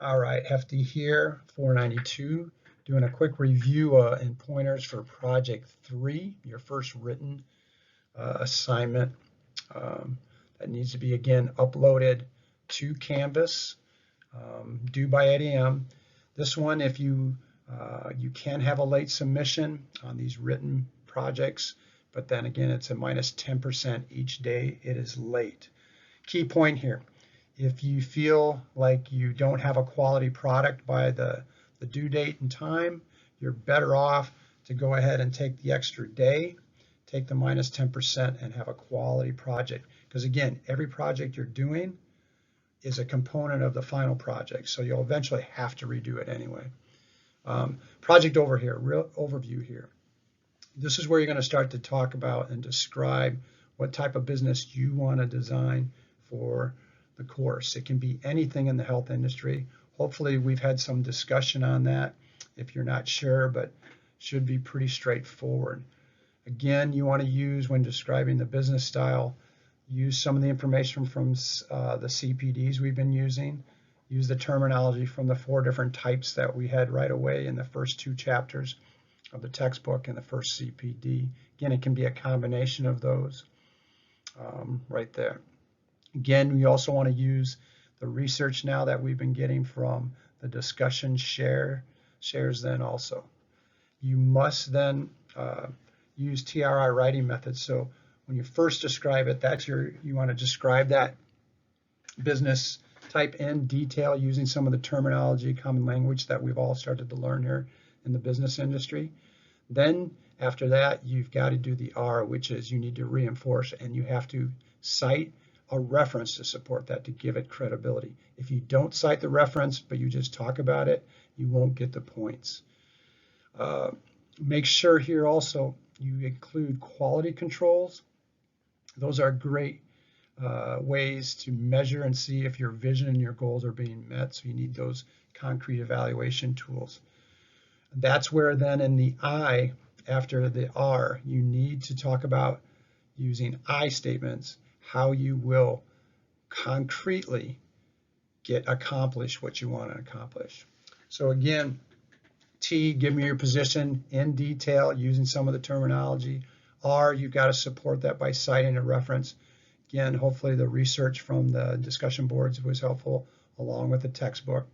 All right, Hefty here, 492, doing a quick review and pointers for Project 3, your first written assignment that needs to be, again, uploaded to Canvas, due by 8 a.m. This one, if you can have a late submission on these written projects, but then again, it's a minus 10% each day it is late. Key point here. If you feel like you don't have a quality product by the due date and time, you're better off to go ahead and take the extra day, take the minus 10% and have a quality project. Because again, every project you're doing is a component of the final project. So you'll eventually have to redo it anyway. Project overview here. This is where you're going to start to talk about and describe what type of business you want to design for the course. It can be anything in the health industry. Hopefully we've had some discussion on that if you're not sure, but should be pretty straightforward. Again, you want to use, when describing the business style, use some of the information from the CPDs we've been using. Use the terminology from the 4 different types that we had right away in the first 2 chapters of the textbook and the first CPD. Again, it can be a combination of those right there. Again, we also want to use the research now that we've been getting from the discussion shares then also. You must then use TRI writing methods. So when you first describe it, you want to describe that business type in detail using some of the terminology, common language that we've all started to learn here in the business industry. Then after that, you've got to do the R, which is you need to reinforce, and you have to cite a reference to support that to give it credibility. If you don't cite the reference, but you just talk about it, you won't get the points. Make sure here also you include quality controls. Those are great ways to measure and see if your vision and your goals are being met. So you need those concrete evaluation tools. That's where then in the I, after the R, you need to talk about using I statements, how you will concretely accomplish what you want to accomplish. So again, T, give me your position in detail using some of the terminology. R, you've got to support that by citing a reference. Again, hopefully the research from the discussion boards was helpful along with the textbook,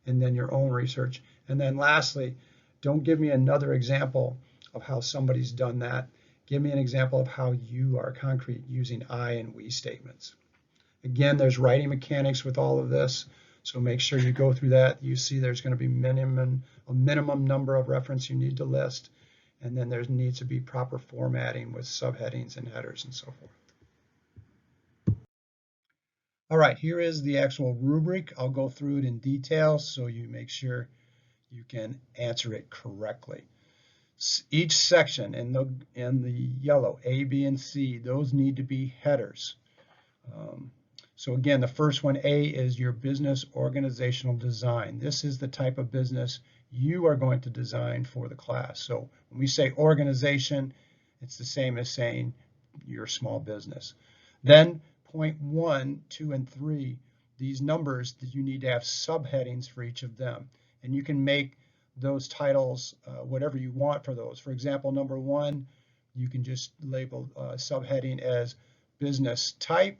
and then your own research. And then lastly, don't give me another example of how somebody's done that. Give me an example of how you are concrete using I and we statements. Again, there's writing mechanics with all of this, so make sure you go through that. You see there's going to be a minimum number of references you need to list, and then there needs to be proper formatting with subheadings and headers and so forth. All right, here is the actual rubric. I'll go through it in detail so you make sure you can answer it correctly. Each section in the yellow, A, B, and C, those need to be headers. So again, the first one, A, is your business organizational design. This is the type of business you are going to design for the class. So when we say organization, it's the same as saying your small business. Then point 1, 2, and 3, these numbers that you need to have subheadings for each of them. And you can make those titles whatever you want for those. For example, number 1, you can just label subheading as business type.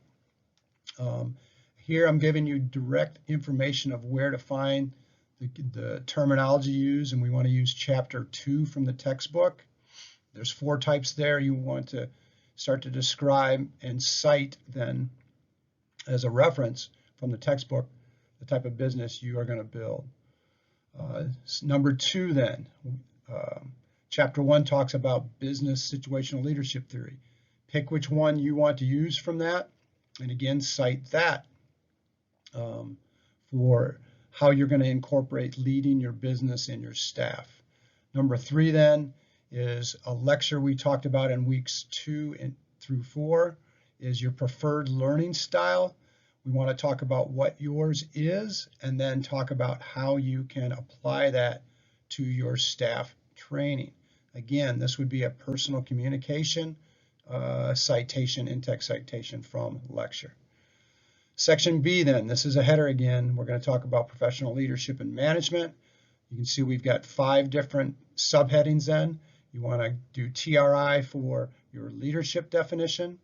Here I'm giving you direct information of where to find the terminology used, and we want to use chapter 2 from the textbook. There's 4 types there you want to start to describe and cite then as a reference from the textbook the type of business you are going to build. Number 2 then, chapter 1 talks about business situational leadership theory. Pick which one you want to use from that, and again cite that for how you're going to incorporate leading your business and your staff. Number 3 then is a lecture we talked about in weeks 2 through 4 is your preferred learning style. We want to talk about what yours is and then talk about how you can apply that to your staff training. Again, this would be a personal communication citation, in-text citation from lecture. Section B then, this is a header again. We're going to talk about professional leadership and management. You can see we've got 5 different subheadings then. You want to do TRI for your leadership definition,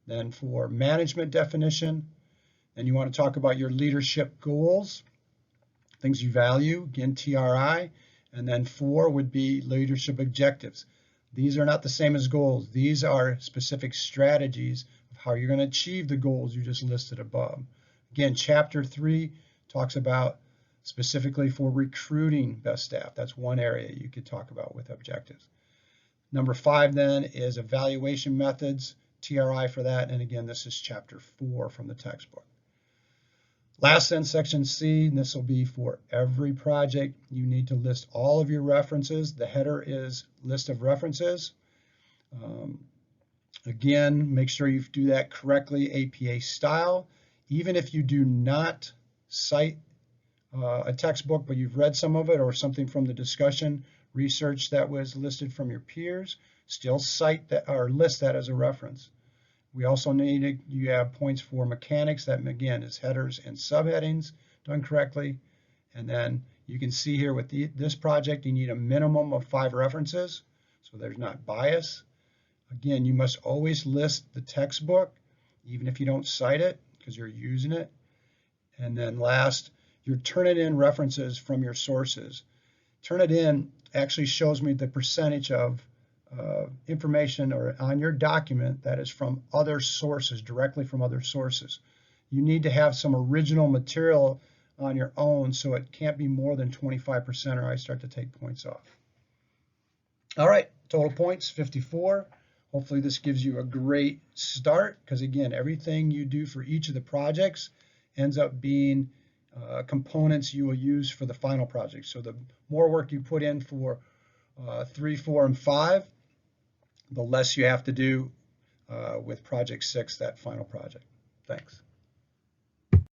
then for management definition, then you want to talk about your leadership goals, things you value, again TRI, and then 4 would be leadership objectives. These are not the same as goals. These are specific strategies of how you're going to achieve the goals you just listed above. Again, Chapter 3 talks about specifically for recruiting best staff. That's one area you could talk about with objectives. Number 5 then is evaluation methods, TRI for that. And again, this is Chapter 4 from the textbook. Last then, Section C, and this will be for every project. You need to list all of your references. The header is list of references. Again, make sure you do that correctly, APA style. Even if you do not cite a textbook, but you've read some of it or something from the discussion research that was listed from your peers, still cite that or list that as a reference. We also you have points for mechanics, that again is headers and subheadings done correctly. And then you can see here with this project, you need a minimum of 5 references, so there's not bias. Again, you must always list the textbook, even if you don't cite it, because you're using it. And then last, your Turnitin references from your sources. Turnitin actually shows me the percentage of information or on your document that is from other sources, directly from other sources. You need to have some original material on your own, so it can't be more than 25% or I start to take points off. All right, total points, 54. Hopefully this gives you a great start, because again, everything you do for each of the projects ends up being components you will use for the final project. So the more work you put in for 3, 4, and 5, the less you have to do with project 6, that final project. Thanks.